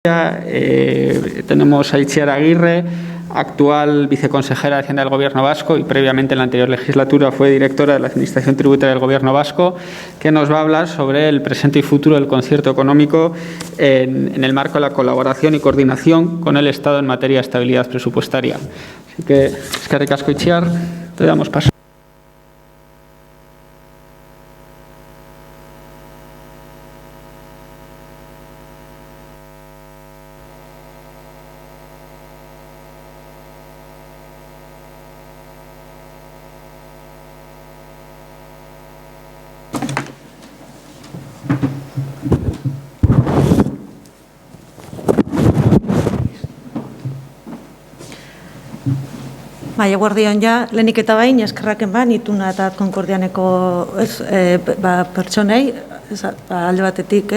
Tenemos a Itziar Aguirre, actual viceconsejera de Hacienda del Gobierno vasco y previamente en la anterior legislatura fue directora de la Administración Tributaria del Gobierno vasco, que nos va a hablar sobre el presente y futuro del concierto económico en el marco de la colaboración y coordinación con el Estado en materia de estabilidad presupuestaria. Así que, eskerrik asko, Itziar, te damos paso. Eguerdion ja, lehenik eta bain, eskerrak eman, Ituna eta Konkordianeko pertsonei, alde batetik,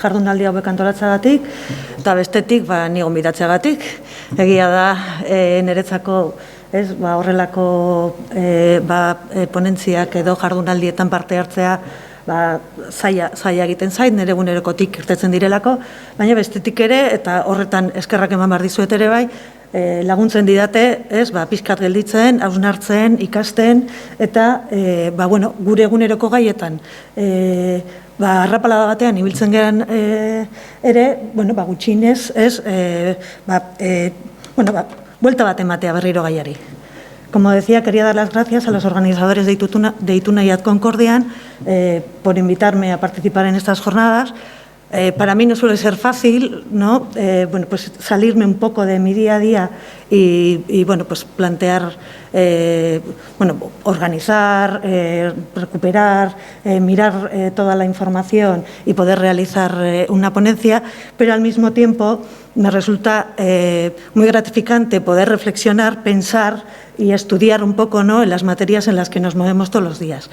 jardunaldi hauek antolatzagatik, eta bestetik, ni gonbidatzeagatik. Egia da, niretzako horrelako ponentziak edo jardunaldietan parte hartzea zaila egiten zait, nire egunerokotik irtetzen direlako, baina bestetik ere, eta horretan eskerrak eman behar dizuet ere bai, laguntzen didate, pixkat gelditzen, hausnartzen, ikasten, eta gure eguneroko gaietan arrapalada batean ibiltzen gehan ere, gutxinez, buelta bat ematea berriro gaiari. Como decía, quería dar las gracias a los organizadores de Ituna y Ad Concordian por invitarme a participar en estas jornadas. Para mí no suele ser fácil, ¿no? Salirme un poco de mi día a día y plantear, organizar, recuperar, mirar toda la información y poder realizar una ponencia, pero al mismo tiempo me resulta muy gratificante poder reflexionar, pensar y estudiar un poco, ¿no?, en las materias en las que nos movemos todos los días,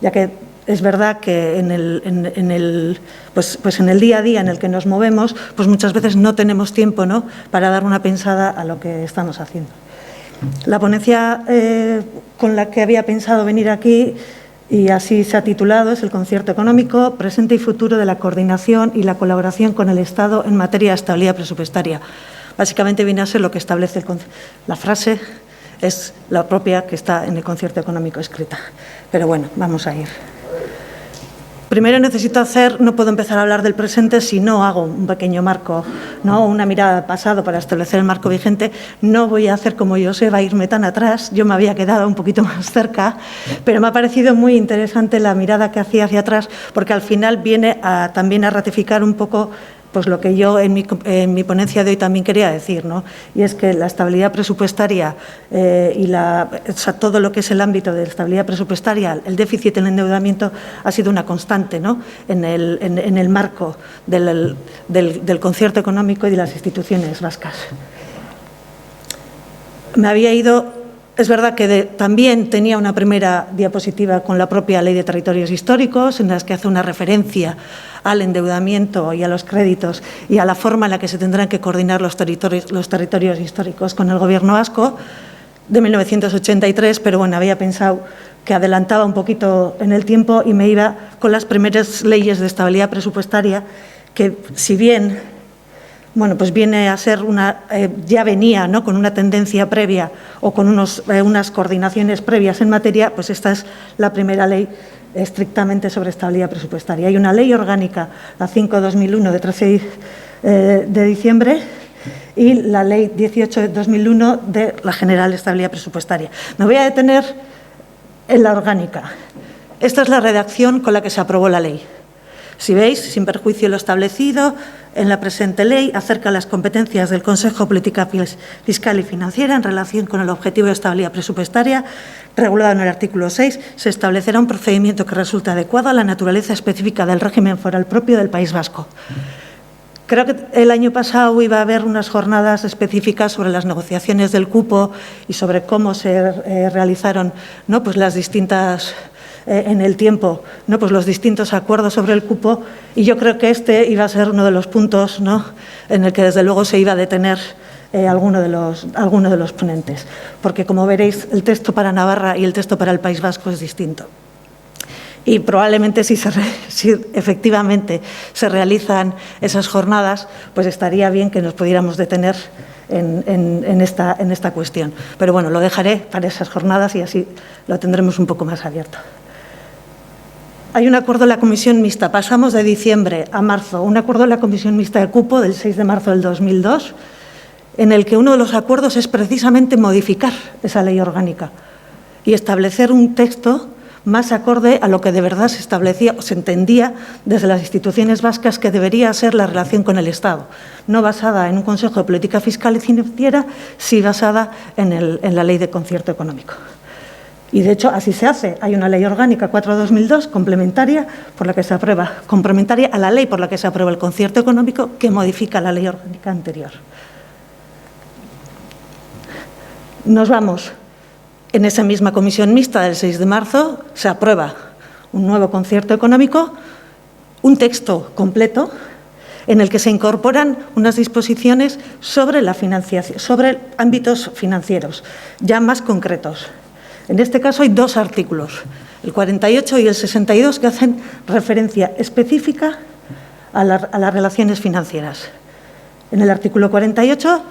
ya que es verdad que en el día a día en el que nos movemos, pues muchas veces no tenemos tiempo, ¿no?, para dar una pensada a lo que estamos haciendo. La ponencia con la que había pensado venir aquí, y así se ha titulado, es el concierto económico, presente y futuro de la coordinación y la colaboración con el Estado en materia de estabilidad presupuestaria. Básicamente viene a ser lo que establece la frase, es la propia que está en el concierto económico escrita. Pero bueno, vamos a ir. Primero no puedo empezar a hablar del presente si no hago un pequeño marco, ¿no?, una mirada al pasado para establecer el marco vigente. No voy a hacer como Joseba, irme tan atrás, yo me había quedado un poquito más cerca, pero me ha parecido muy interesante la mirada que hacía hacia atrás, porque al final viene también a ratificar un poco pues lo que yo en mi ponencia de hoy también quería decir, ¿no? Y es que la estabilidad presupuestaria y todo lo que es el ámbito de estabilidad presupuestaria, el déficit, el endeudamiento, ha sido una constante, ¿no?, en el marco del concierto económico y de las instituciones vascas. Me había ido. Es verdad que también tenía una primera diapositiva con la propia Ley de Territorios Históricos, en las que hace una referencia al endeudamiento y a los créditos y a la forma en la que se tendrán que coordinar los territorios históricos con el Gobierno vasco, de 1983, pero bueno, había pensado que adelantaba un poquito en el tiempo y me iba con las primeras leyes de estabilidad presupuestaria, que si bien viene a ser ya venía, ¿no?, con una tendencia previa o con unas coordinaciones previas en materia, pues esta es la primera ley estrictamente sobre estabilidad presupuestaria. Hay una ley orgánica, la 5/2001 de 13 de diciembre, y la ley 18/2001 de la General de Estabilidad Presupuestaria. Me voy a detener en la orgánica. Esta es la redacción con la que se aprobó la ley. Si veis, sin perjuicio de lo establecido en la presente ley, acerca las competencias del Consejo de Política Fiscal y Financiera en relación con el objetivo de estabilidad presupuestaria, regulado en el artículo 6, se establecerá un procedimiento que resulte adecuado a la naturaleza específica del régimen foral propio del País Vasco. Creo que el año pasado iba a haber unas jornadas específicas sobre las negociaciones del cupo y sobre cómo se realizaron, ¿no?, pues las distintas en el tiempo, ¿no?, pues los distintos acuerdos sobre el cupo, y yo creo que este iba a ser uno de los puntos, ¿no?, en el que desde luego se iba a detener alguno de los ponentes, porque como veréis el texto para Navarra y el texto para el País Vasco es distinto. Y probablemente si efectivamente se realizan esas jornadas, pues estaría bien que nos pudiéramos detener en esta cuestión. Pero bueno, lo dejaré para esas jornadas y así lo tendremos un poco más abierto. Hay un acuerdo en la Comisión Mixta. Pasamos de diciembre a marzo. Un acuerdo en la Comisión Mixta de Cupo del 6 de marzo del 2002, en el que uno de los acuerdos es precisamente modificar esa ley orgánica y establecer un texto más acorde a lo que de verdad se establecía o se entendía desde las instituciones vascas que debería ser la relación con el Estado, no basada en un Consejo de Política Fiscal y Financiera, sí basada en la Ley de Concierto Económico. Y, de hecho, así se hace. Hay una Ley Orgánica 4/2002 complementaria a la ley por la que se aprueba el concierto económico, que modifica la Ley Orgánica anterior. Nos vamos. En esa misma comisión mixta del 6 de marzo se aprueba un nuevo concierto económico, un texto completo en el que se incorporan unas disposiciones sobre la financiación, sobre ámbitos financieros, ya más concretos. En este caso hay dos artículos, el 48 y el 62, que hacen referencia específica a las relaciones financieras. En el artículo 48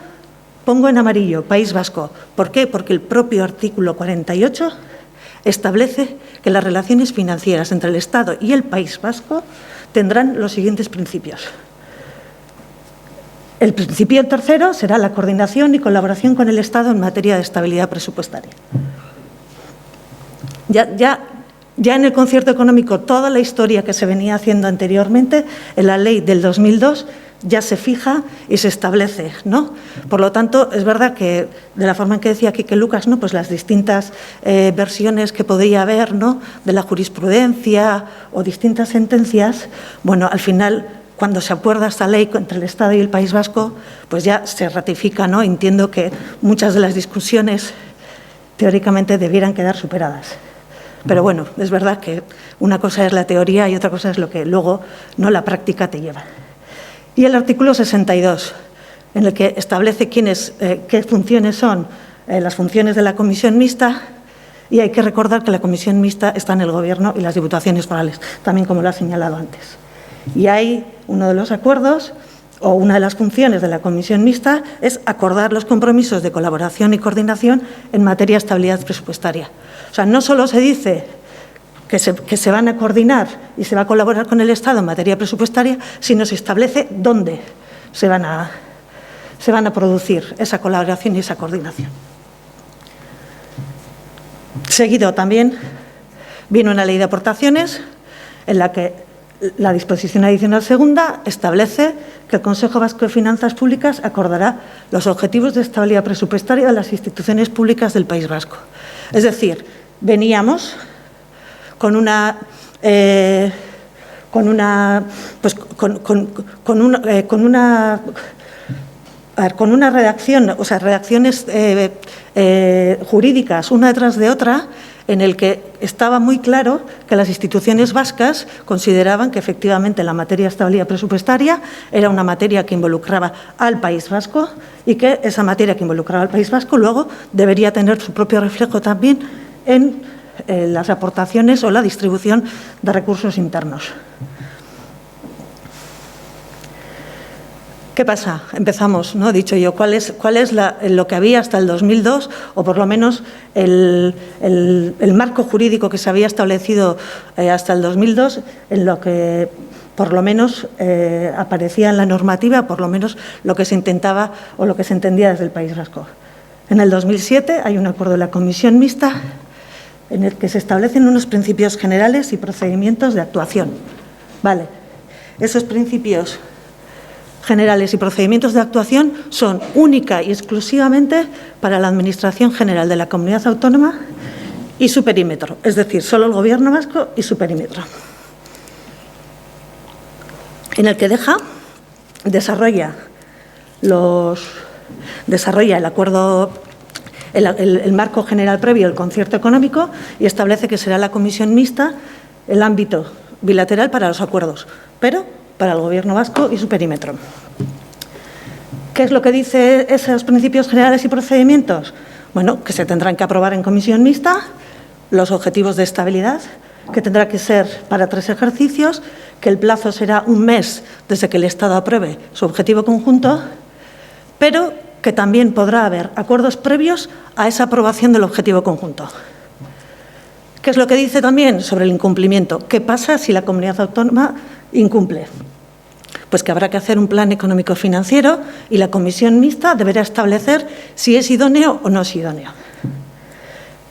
pongo en amarillo País Vasco. ¿Por qué? Porque el propio artículo 48 establece que las relaciones financieras entre el Estado y el País Vasco tendrán los siguientes principios. El principio tercero será la coordinación y colaboración con el Estado en materia de estabilidad presupuestaria. Ya en el concierto económico, toda la historia que se venía haciendo anteriormente, en la ley del 2002, ya se fija y se establece, ¿no? Por lo tanto, es verdad que, de la forma en que decía Quique Lucas, ¿no?, pues las distintas versiones que podía haber, ¿no?, de la jurisprudencia o distintas sentencias, bueno, al final, cuando se acuerda esta ley entre el Estado y el País Vasco, pues ya se ratifica, ¿no? Entiendo que muchas de las discusiones teóricamente debieran quedar superadas. Pero bueno, es verdad que una cosa es la teoría y otra cosa es lo que luego, no, la práctica te lleva. Y el artículo 62, en el que establece qué funciones son las funciones de la comisión mixta, y hay que recordar que la comisión mixta está en el Gobierno y las diputaciones forales, también como lo ha señalado antes. Y hay uno de los acuerdos, o una de las funciones de la comisión mixta, es acordar los compromisos de colaboración y coordinación en materia de estabilidad presupuestaria. O sea, no solo se dice que se van a coordinar y se va a colaborar con el Estado en materia presupuestaria, sino se establece dónde se van a producir esa colaboración y esa coordinación. Seguido también vino una ley de aportaciones en la que la disposición adicional segunda establece que el Consejo Vasco de Finanzas Públicas acordará los objetivos de estabilidad presupuestaria de las instituciones públicas del País Vasco. Es decir, veníamos con una redacción, o sea, redacciones jurídicas una detrás de otra, en el que estaba muy claro que las instituciones vascas consideraban que efectivamente la materia de estabilidad presupuestaria era una materia que involucraba al País Vasco y que esa materia que involucraba al País Vasco luego debería tener su propio reflejo también en las aportaciones o la distribución de recursos internos. ¿Qué pasa? Empezamos, ¿no? He dicho yo, ¿cuál es lo que había hasta el 2002, o por lo menos el marco jurídico que se había establecido hasta el 2002, en lo que por lo menos aparecía en la normativa, por lo menos lo que se intentaba o lo que se entendía desde el País Vasco? En el 2007 hay un acuerdo de la Comisión Mixta en el que se establecen unos principios generales y procedimientos de actuación. Vale, esos principios generales y procedimientos de actuación son única y exclusivamente para la Administración General de la Comunidad Autónoma y su perímetro, es decir, solo el Gobierno vasco y su perímetro, en el que desarrolla el acuerdo, el marco general previo al concierto económico, y establece que será la comisión mixta el ámbito bilateral para los acuerdos, pero para el Gobierno vasco y su perímetro. ¿Qué es lo que dice esos principios generales y procedimientos? Bueno, que se tendrán que aprobar en comisión mixta los objetivos de estabilidad, que tendrá que ser para 3 ejercicios, que el plazo será 1 mes desde que el Estado apruebe su objetivo conjunto, pero que también podrá haber acuerdos previos a esa aprobación del objetivo conjunto. ¿Qué es lo que dice también sobre el incumplimiento? ¿Qué pasa si la comunidad autónoma incumple? Pues que habrá que hacer un plan económico-financiero y la comisión mixta deberá establecer si es idóneo o no es idóneo.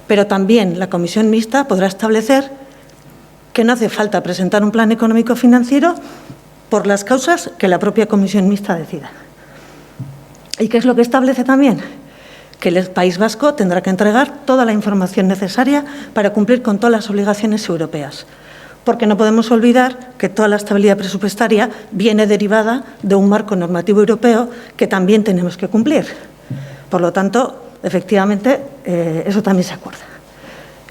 Pero también la comisión mixta podrá establecer que no hace falta presentar un plan económico-financiero por las causas que la propia comisión mixta decida. ¿Y qué es lo que establece también? Que el País Vasco tendrá que entregar toda la información necesaria para cumplir con todas las obligaciones europeas. Porque no podemos olvidar que toda la estabilidad presupuestaria viene derivada de un marco normativo europeo que también tenemos que cumplir. Por lo tanto, efectivamente, eso también se acuerda.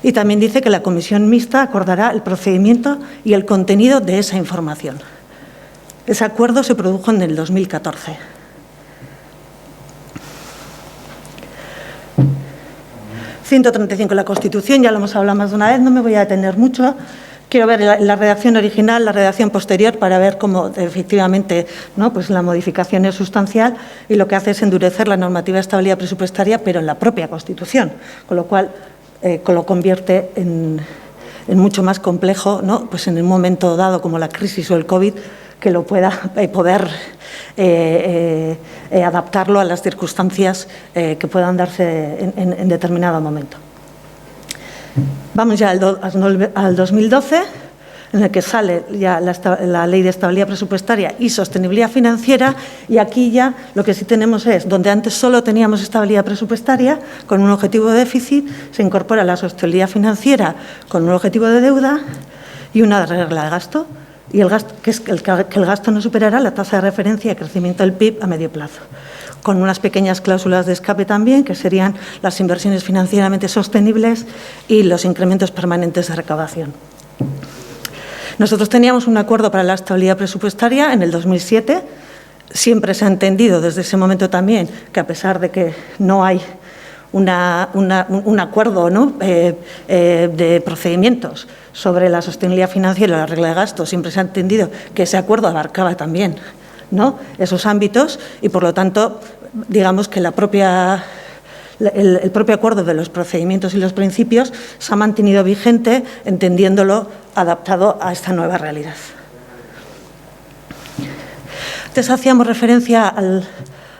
Y también dice que la comisión mixta acordará el procedimiento y el contenido de esa información. Ese acuerdo se produjo en el 2014. ...135 de la Constitución, ya lo hemos hablado más de una vez, no me voy a detener mucho. Quiero ver la redacción original, la redacción posterior, para ver cómo efectivamente, ¿no?, pues la modificación es sustancial y lo que hace es endurecer la normativa de estabilidad presupuestaria, pero en la propia Constitución, con lo cual lo convierte en mucho más complejo, ¿no?, pues en un momento dado como la crisis o el COVID, que lo pueda poder adaptarlo a las circunstancias que puedan darse en determinado momento. Vamos ya al 2012, en el que sale ya la Ley de Estabilidad Presupuestaria y Sostenibilidad Financiera, y aquí ya lo que sí tenemos es, donde antes solo teníamos estabilidad presupuestaria con un objetivo de déficit, se incorpora la sostenibilidad financiera con un objetivo de deuda y una regla de gasto, y el gasto, que es que el gasto no superará la tasa de referencia de crecimiento del PIB a medio plazo, con unas pequeñas cláusulas de escape también, que serían las inversiones financieramente sostenibles y los incrementos permanentes de recaudación. Nosotros teníamos un acuerdo para la estabilidad presupuestaria en el 2007. Siempre se ha entendido desde ese momento también que, a pesar de que no hay un acuerdo, ¿no?, de procedimientos sobre la sostenibilidad financiera y la regla de gasto, siempre se ha entendido que ese acuerdo abarcaba también, ¿no?, esos ámbitos, y por lo tanto, digamos que el propio acuerdo de los procedimientos y los principios se ha mantenido vigente, entendiéndolo adaptado a esta nueva realidad. Antes hacíamos referencia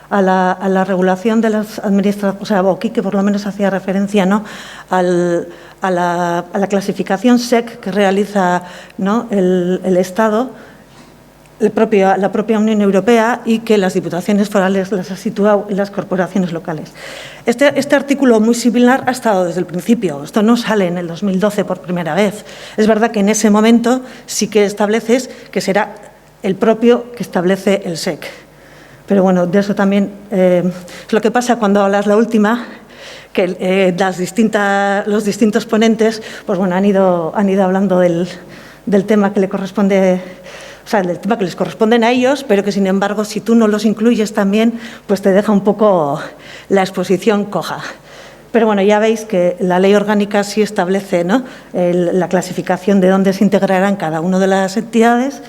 a la regulación de las administraciones, o sea, Quique por lo menos hacía referencia, ¿no?, a la clasificación SEC que realiza, ¿no?, el Estado, la propia Unión Europea, y que las diputaciones forales las ha situado en las corporaciones locales. Este artículo, muy similar, ha estado desde el principio. Esto no sale en el 2012 por primera vez. Es verdad que en ese momento sí que estableces que será el propio que establece el SEC. Pero bueno, de eso también es lo que pasa cuando hablas la última, que los distintos ponentes, pues bueno, han ido hablando del tema que le corresponde, o sea, del tema que les corresponden a ellos, pero que, sin embargo, si tú no los incluyes también, pues te deja un poco la exposición coja. Pero bueno, ya veis que la ley orgánica sí establece, ¿no?, la clasificación de dónde se integrarán cada una de las entidades,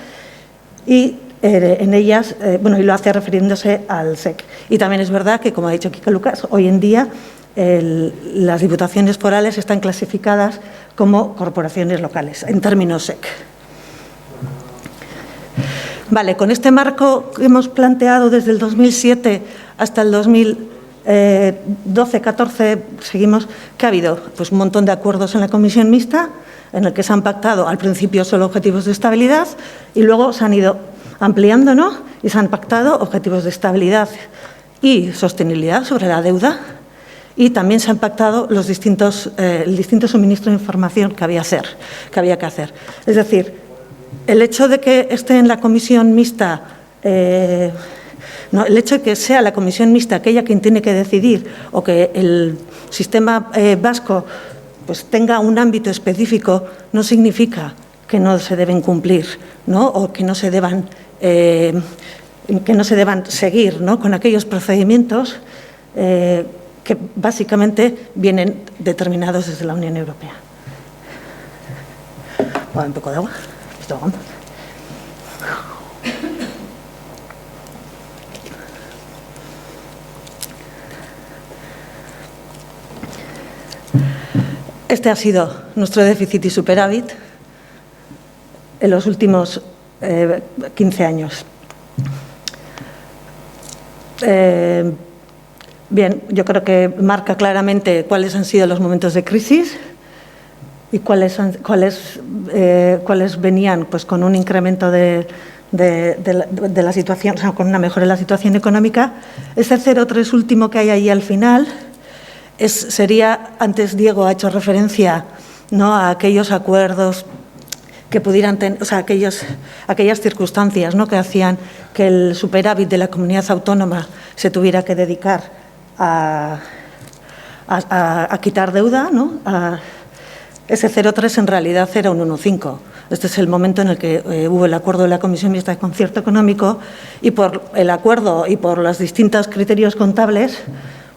y en ellas, y lo hace refiriéndose al SEC. Y también es verdad que, como ha dicho Quique Lucas, hoy en día las diputaciones forales están clasificadas como corporaciones locales, en términos SEC. Vale, con este marco que hemos planteado desde el 2007 hasta el 2012-14, seguimos, que ha habido pues un montón de acuerdos en la comisión mixta, en el que se han pactado al principio solo objetivos de estabilidad y luego se han ido ampliando, ¿no?, y se han pactado objetivos de estabilidad y sostenibilidad sobre la deuda, y también se han pactado el distinto suministro de información que había que hacer. Es decir, el hecho de que esté en la comisión mixta, el hecho de que sea la comisión mixta aquella quien tiene que decidir, o que el sistema vasco pues tenga un ámbito específico, no significa que no se deben cumplir, ¿no?, o que no se deban seguir, ¿no?, con aquellos procedimientos que básicamente vienen determinados desde la Unión Europea. Un poco de agua. Esto agua. Este ha sido nuestro déficit y superávit en los últimos 15 años. Bien, yo creo que marca claramente cuáles han sido los momentos de crisis y cuáles venían pues, con un incremento de la situación, o sea, con una mejora en la situación económica. Ese 0,3 último que hay ahí al final sería, antes Diego ha hecho referencia, ¿no?, a aquellos acuerdos que pudieran tener, o sea, aquellas circunstancias, ¿no?, que hacían que el superávit de la comunidad autónoma se tuviera que dedicar a quitar deuda, ¿no? Ese 0,3 en realidad era un 1,5. Este es el momento en el que hubo el acuerdo de la Comisión Mixta de Concierto Económico, y por el acuerdo y por los distintos criterios contables,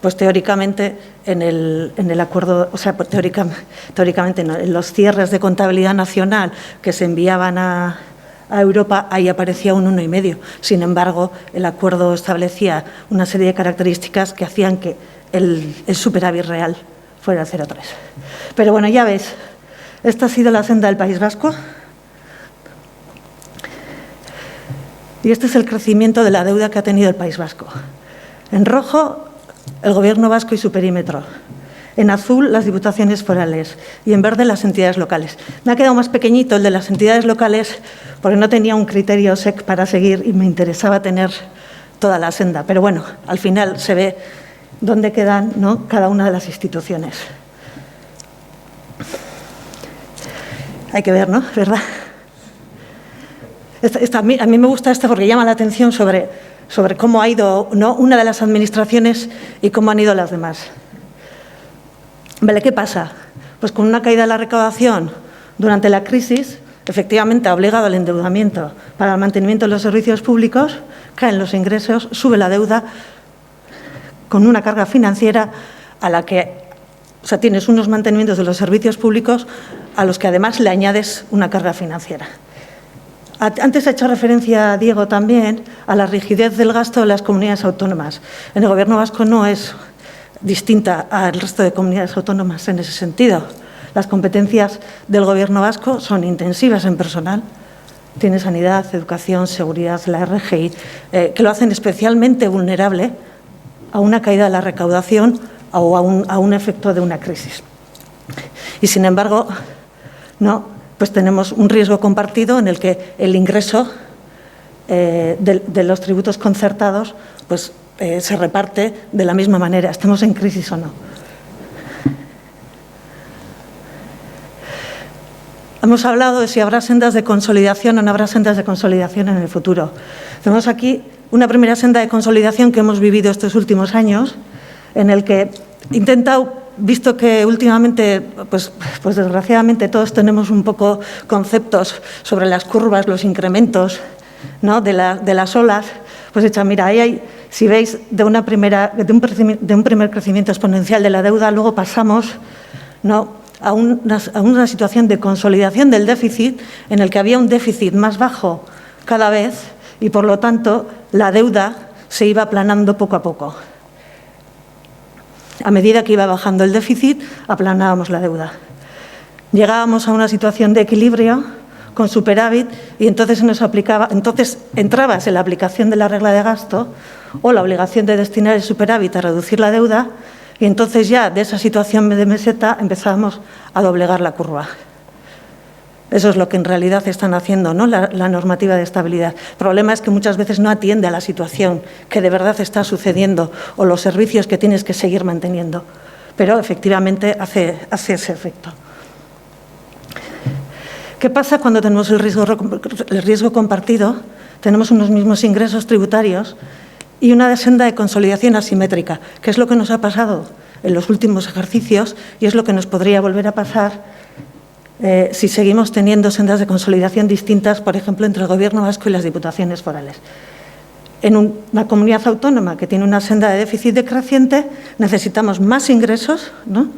pues teóricamente en el acuerdo, o sea, teóricamente en los cierres de contabilidad nacional que se enviaban a Europa, ahí aparecía un 1,5. Sin embargo, el acuerdo establecía una serie de características que hacían que el superávit real fuera 0,3. Pero bueno, ya ves, esta ha sido la senda del País Vasco. Y este es el crecimiento de la deuda que ha tenido el País Vasco. En rojo, el Gobierno vasco y su perímetro. En azul, las diputaciones forales, y en verde, las entidades locales. Me ha quedado más pequeñito el de las entidades locales porque no tenía un criterio SEC para seguir y me interesaba tener toda la senda. Pero bueno, al final se ve dónde quedan, ¿no?, cada una de las instituciones. Hay que ver, ¿no? ¿Verdad? A mí me gusta esta porque llama la atención sobre cómo ha ido, ¿no?, una de las administraciones y cómo han ido las demás. Vale, ¿qué pasa? Pues con una caída de la recaudación durante la crisis, efectivamente ha obligado al endeudamiento para el mantenimiento de los servicios públicos, caen los ingresos, sube la deuda, con una carga financiera a la que, o sea, tienes unos mantenimientos de los servicios públicos a los que además le añades una carga financiera. Antes ha hecho referencia, Diego, también a la rigidez del gasto de las comunidades autónomas. En el Gobierno vasco no es distinta al resto de comunidades autónomas en ese sentido. Las competencias del Gobierno vasco son intensivas en personal. Tiene sanidad, educación, seguridad, la RGI, que lo hacen especialmente vulnerable a una caída de la recaudación o a un efecto de una crisis. Y, sin embargo, no, pues tenemos un riesgo compartido en el que el ingreso de los tributos concertados pues, se reparte de la misma manera, estemos en crisis o no. Hemos hablado de si habrá sendas de consolidación o no habrá sendas de consolidación en el futuro. Tenemos aquí una primera senda de consolidación que hemos vivido estos últimos años, en el que he intentado, visto que últimamente, pues desgraciadamente todos tenemos un poco conceptos sobre las curvas, los incrementos, ¿no?, de las olas, pues he dicho, mira, ahí hay, si veis, de un primer crecimiento exponencial de la deuda, luego pasamos, ¿no?, a una situación de consolidación del déficit, en el que había un déficit más bajo cada vez y, por lo tanto, la deuda se iba aplanando poco a poco. A medida que iba bajando el déficit, aplanábamos la deuda. Llegábamos a una situación de equilibrio con superávit y entonces entrabas en la aplicación de la regla de gasto o la obligación de destinar el superávit a reducir la deuda, y entonces ya de esa situación de meseta empezábamos a doblegar la curva. Eso es lo que en realidad están haciendo, ¿no?, la normativa de estabilidad. El problema es que muchas veces no atiende a la situación que de verdad está sucediendo o los servicios que tienes que seguir manteniendo. Pero efectivamente hace ese efecto. ¿Qué pasa cuando tenemos el riesgo compartido? Tenemos unos mismos ingresos tributarios y una senda de consolidación asimétrica, que es lo que nos ha pasado en los últimos ejercicios y es lo que nos podría volver a pasar si seguimos teniendo sendas de consolidación distintas, por ejemplo, entre el Gobierno vasco y las diputaciones forales. En una comunidad autónoma que tiene una senda de déficit decreciente, necesitamos más ingresos, ¿no?,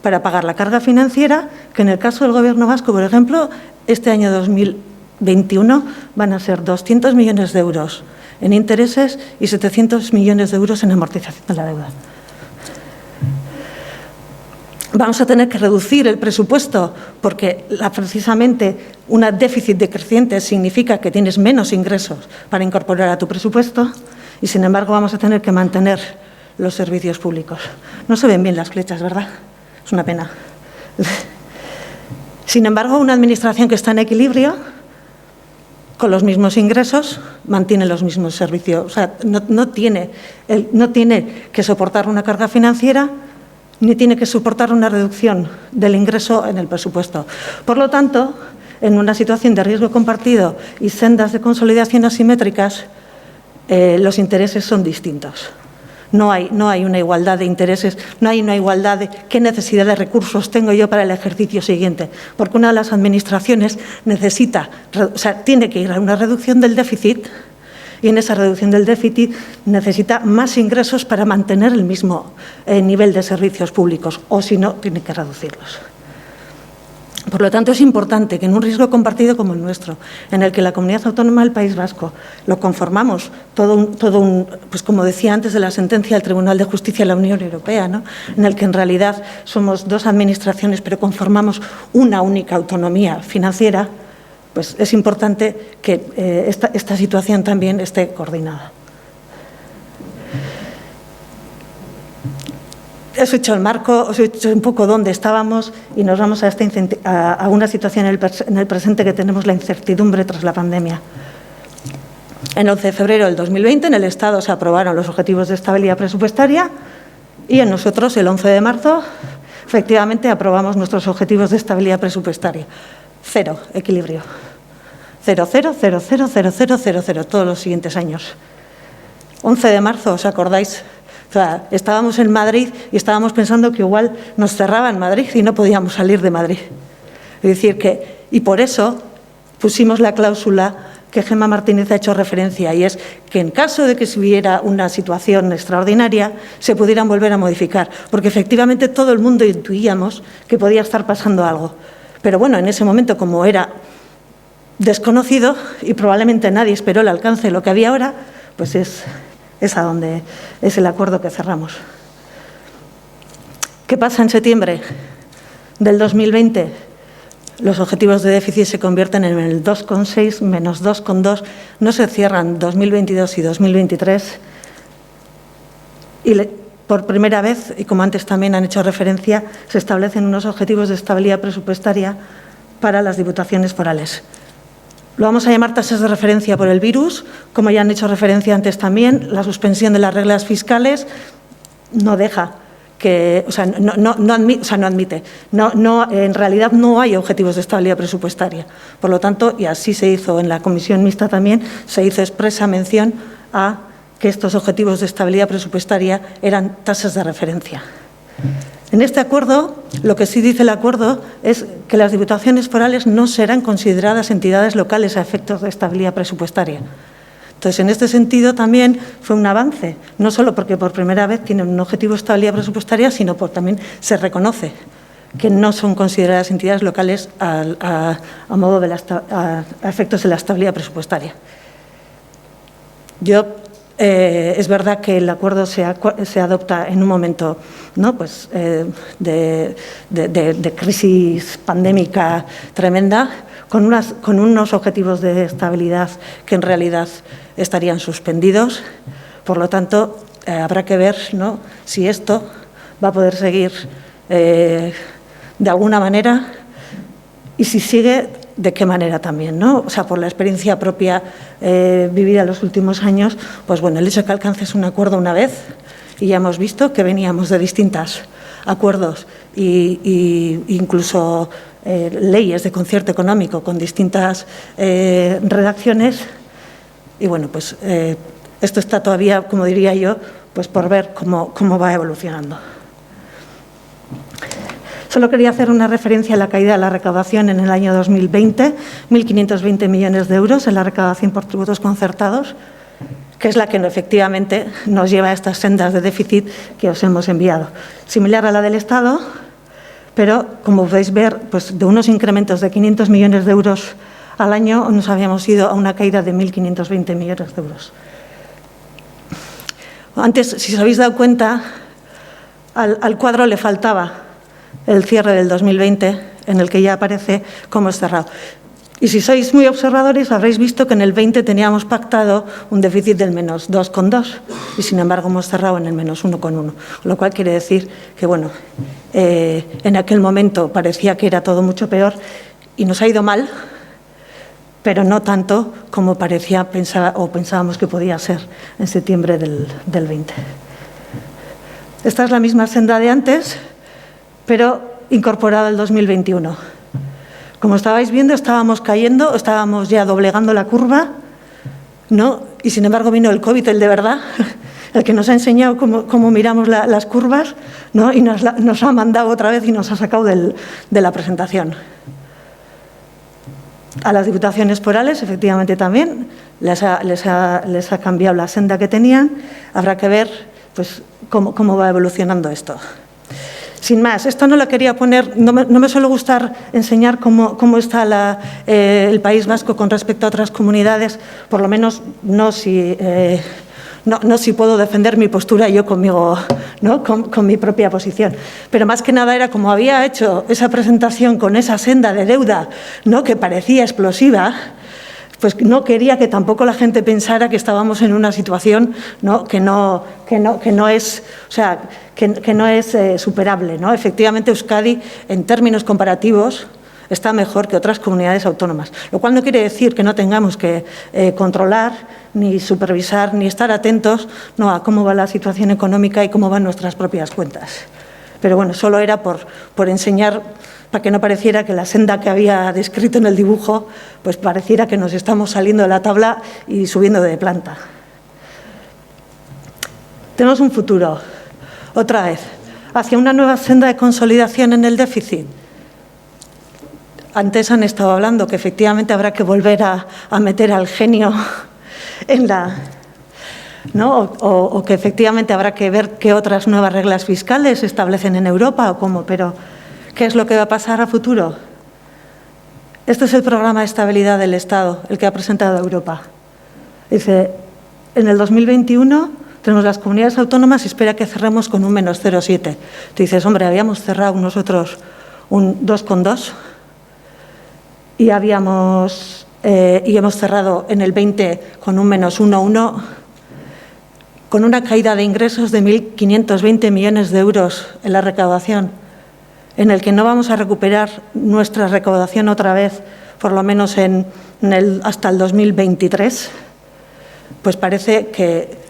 para pagar la carga financiera, que en el caso del Gobierno vasco, por ejemplo, este año 2021 van a ser 200 millones de euros en intereses y 700 millones de euros en amortización de la deuda. Vamos a tener que reducir el presupuesto porque precisamente un déficit decreciente significa que tienes menos ingresos para incorporar a tu presupuesto y, sin embargo, vamos a tener que mantener los servicios públicos. No se ven bien las flechas, ¿verdad? Es una pena. Sin embargo, una administración que está en equilibrio, con los mismos ingresos, mantiene los mismos servicios. O sea, no tiene que soportar una carga financiera ni tiene que soportar una reducción del ingreso en el presupuesto. Por lo tanto, en una situación de riesgo compartido y sendas de consolidación asimétricas, los intereses son distintos. No hay una igualdad de intereses, no hay una igualdad de qué necesidad de recursos tengo yo para el ejercicio siguiente, porque una de las administraciones tiene que ir a una reducción del déficit y en esa reducción del déficit necesita más ingresos para mantener el mismo nivel de servicios públicos, o si no, tiene que reducirlos. Por lo tanto, es importante que en un riesgo compartido como el nuestro, en el que la Comunidad Autónoma del País Vasco lo conformamos, pues como decía antes de la sentencia del Tribunal de Justicia de la Unión Europea, ¿no?, en el que en realidad somos dos administraciones pero conformamos una única autonomía financiera, pues es importante que esta situación también esté coordinada. Os he hecho el marco, os he hecho un poco dónde estábamos y nos vamos a una situación en el presente que tenemos la incertidumbre tras la pandemia. El 11 de febrero del 2020 en el Estado se aprobaron los objetivos de estabilidad presupuestaria y en nosotros el 11 de marzo efectivamente aprobamos nuestros objetivos de estabilidad presupuestaria. Cero equilibrio. 0, 0, 0, 0, 0, 0, 0, 0, todos los siguientes años. 11 de marzo, ¿os acordáis? O sea, estábamos en Madrid y estábamos pensando que igual nos cerraban Madrid y no podíamos salir de Madrid. Es decir, y por eso pusimos la cláusula que Gemma Martínez ha hecho referencia, y es que en caso de que se hubiera una situación extraordinaria, se pudieran volver a modificar, porque efectivamente todo el mundo intuíamos que podía estar pasando algo. Pero bueno, en ese momento, como era desconocido y probablemente nadie esperó el alcance de lo que había ahora, pues es a donde es el acuerdo que cerramos. ¿Qué pasa en septiembre del 2020? Los objetivos de déficit se convierten en el 2,6 menos 2,2, no se cierran 2022 y 2023 y por primera vez, y como antes también han hecho referencia, se establecen unos objetivos de estabilidad presupuestaria para las diputaciones forales. Lo vamos a llamar tasas de referencia por el virus, como ya han hecho referencia antes también, la suspensión de las reglas fiscales no deja que, no admite, en realidad no hay objetivos de estabilidad presupuestaria. Por lo tanto, y así se hizo en la comisión mixta también, se hizo expresa mención a que estos objetivos de estabilidad presupuestaria eran tasas de referencia. En este acuerdo, lo que sí dice el acuerdo es que las diputaciones forales no serán consideradas entidades locales a efectos de estabilidad presupuestaria. Entonces, en este sentido también fue un avance, no solo porque por primera vez tienen un objetivo de estabilidad presupuestaria, sino porque también se reconoce que no son consideradas entidades locales a modo de a efectos de la estabilidad presupuestaria. Es verdad que el acuerdo se adopta en un momento, ¿no?, pues, de crisis pandémica tremenda, con unos objetivos de estabilidad que en realidad estarían suspendidos. Por lo tanto, habrá que ver, ¿no?, si esto va a poder seguir de alguna manera y si sigue, de qué manera también, ¿no? O sea, por la experiencia propia vivida en los últimos años, pues bueno, el hecho de que alcances un acuerdo una vez, y ya hemos visto que veníamos de distintos acuerdos e incluso leyes de concierto económico con distintas redacciones, y bueno, pues esto está todavía, como diría yo, pues por ver cómo va evolucionando. Solo quería hacer una referencia a la caída de la recaudación en el año 2020, 1.520 millones de euros en la recaudación por tributos concertados, que es la que efectivamente nos lleva a estas sendas de déficit que os hemos enviado. Similar a la del Estado, pero como podéis ver, pues de unos incrementos de 500 millones de euros al año nos habíamos ido a una caída de 1.520 millones de euros. Antes, si os habéis dado cuenta, al cuadro le faltaba el cierre del 2020, en el que ya aparece cómo es cerrado. Y si sois muy observadores, habréis visto que en el 20 teníamos pactado un déficit del menos 2,2 y, sin embargo, hemos cerrado en el menos 1,1. Lo cual quiere decir que, bueno, en aquel momento parecía que era todo mucho peor y nos ha ido mal, pero no tanto como pensábamos que podía ser en septiembre del 20. Esta es la misma senda de antes, pero incorporada al 2021. Como estabais viendo, estábamos cayendo, estábamos ya doblegando la curva, ¿no? Y sin embargo vino el COVID, el de verdad, el que nos ha enseñado cómo miramos las curvas, ¿no? Y nos ha mandado otra vez y nos ha sacado de la presentación. A las diputaciones forales, efectivamente, también les ha cambiado la senda que tenían. Habrá que ver, pues, cómo va evolucionando esto. Sin más, esto no lo quería poner, no me suele gustar enseñar cómo está el País Vasco con respecto a otras comunidades, por lo menos no si puedo defender mi postura yo conmigo, ¿no? con mi propia posición. Pero más que nada era como había hecho esa presentación con esa senda de deuda, ¿no? que parecía explosiva, pues no quería que tampoco la gente pensara que estábamos en una situación, ¿no? que no es, o sea, que no es superable, ¿no? Efectivamente, Euskadi, en términos comparativos, está mejor que otras comunidades autónomas, lo cual no quiere decir que no tengamos que controlar, ni supervisar, ni estar atentos, ¿no? a cómo va la situación económica y cómo van nuestras propias cuentas. Pero bueno, solo era por enseñar, para que no pareciera que la senda que había descrito en el dibujo, pues pareciera que nos estamos saliendo de la tabla y subiendo de planta. Tenemos un futuro, otra vez, hacia una nueva senda de consolidación en el déficit. Antes han estado hablando que efectivamente habrá que volver a meter al genio en la... ¿no? O que efectivamente habrá que ver qué otras nuevas reglas fiscales se establecen en Europa o cómo, pero ¿qué es lo que va a pasar a futuro? Este es el programa de estabilidad del Estado, el que ha presentado Europa. Dice, en el 2021 tenemos las comunidades autónomas y espera que cerremos con un menos 0,7. Tú dices, hombre, habíamos cerrado nosotros un 2,2 y hemos cerrado en el 20 con un menos 1,1, con una caída de ingresos de 1.520 millones de euros en la recaudación, en el que no vamos a recuperar nuestra recaudación otra vez, por lo menos hasta el 2023, pues parece que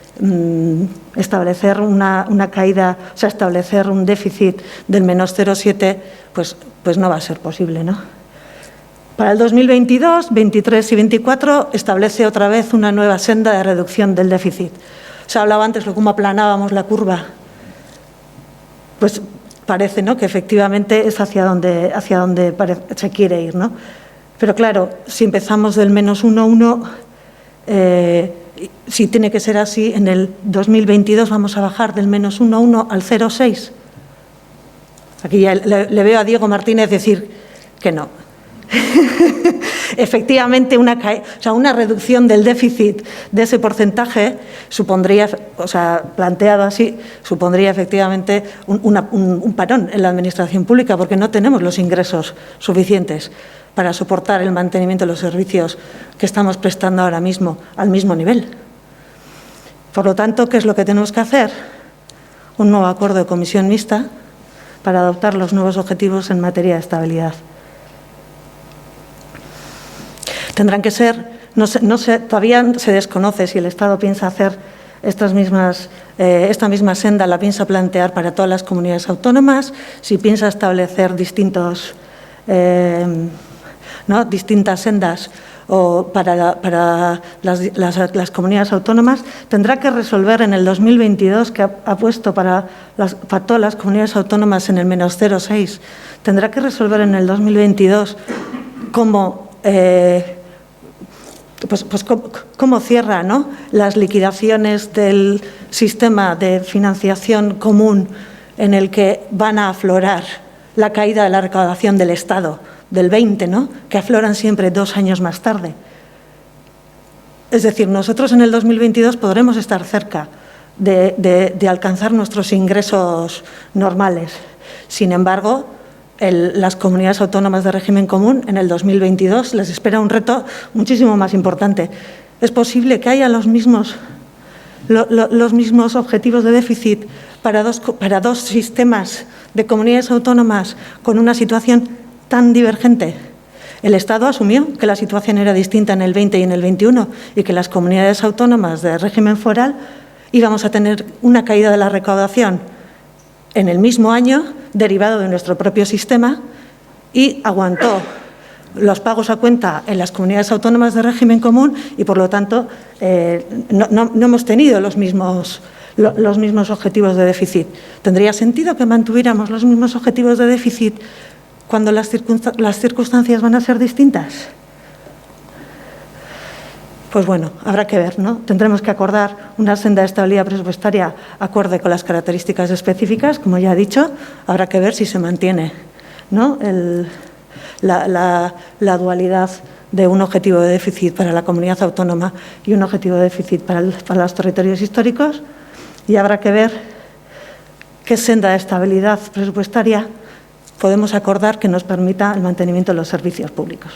establecer una caída, o sea, establecer un déficit del menos 0,7, pues no va a ser posible, ¿no? Para el 2022, 23 y 24 establece otra vez una nueva senda de reducción del déficit. Se hablaba antes de cómo aplanábamos la curva. Pues parece, ¿no?, que efectivamente es hacia donde se quiere ir, ¿no? Pero claro, si empezamos del menos 1,1, si tiene que ser así, en el 2022 vamos a bajar del menos 1,1 al 0,6. Aquí ya le veo a Diego Martínez decir que no. Efectivamente, una reducción del déficit de ese porcentaje supondría, o sea, planteado así, supondría efectivamente un parón en la administración pública, porque no tenemos los ingresos suficientes para soportar el mantenimiento de los servicios que estamos prestando ahora mismo al mismo nivel. Por lo tanto, ¿qué es lo que tenemos que hacer? Un nuevo acuerdo de comisión mixta para adoptar los nuevos objetivos en materia de estabilidad. Tendrán que ser, todavía se desconoce si el Estado piensa hacer esta misma senda, la piensa plantear para todas las comunidades autónomas, si piensa establecer distintas sendas o para las comunidades autónomas. Tendrá que resolver en el 2022, que ha puesto para todas las comunidades autónomas en el menos 0,6, tendrá que resolver en el 2022 cómo cierra, ¿no?, las liquidaciones del sistema de financiación común en el que van a aflorar la caída de la recaudación del Estado del 20, ¿no?, que afloran siempre 2 años más tarde. Es decir, nosotros en el 2022 podremos estar cerca de alcanzar nuestros ingresos normales. Sin embargo, las comunidades autónomas de régimen común en el 2022 les espera un reto muchísimo más importante. Es posible que haya los mismos objetivos de déficit para dos sistemas de comunidades autónomas con una situación tan divergente. El Estado asumió que la situación era distinta en el 20 y en el 21 y que las comunidades autónomas de régimen foral íbamos a tener una caída de la recaudación en el mismo año derivado de nuestro propio sistema y aguantó los pagos a cuenta en las comunidades autónomas de régimen común y, por lo tanto, no hemos tenido los mismos objetivos de déficit. ¿Tendría sentido que mantuviéramos los mismos objetivos de déficit cuando las circunstancias van a ser distintas? Pues bueno, habrá que ver, ¿no? Tendremos que acordar una senda de estabilidad presupuestaria acorde con las características específicas, como ya he dicho. Habrá que ver si se mantiene, ¿no?, la dualidad de un objetivo de déficit para la comunidad autónoma y un objetivo de déficit para los territorios históricos. Y habrá que ver qué senda de estabilidad presupuestaria podemos acordar que nos permita el mantenimiento de los servicios públicos.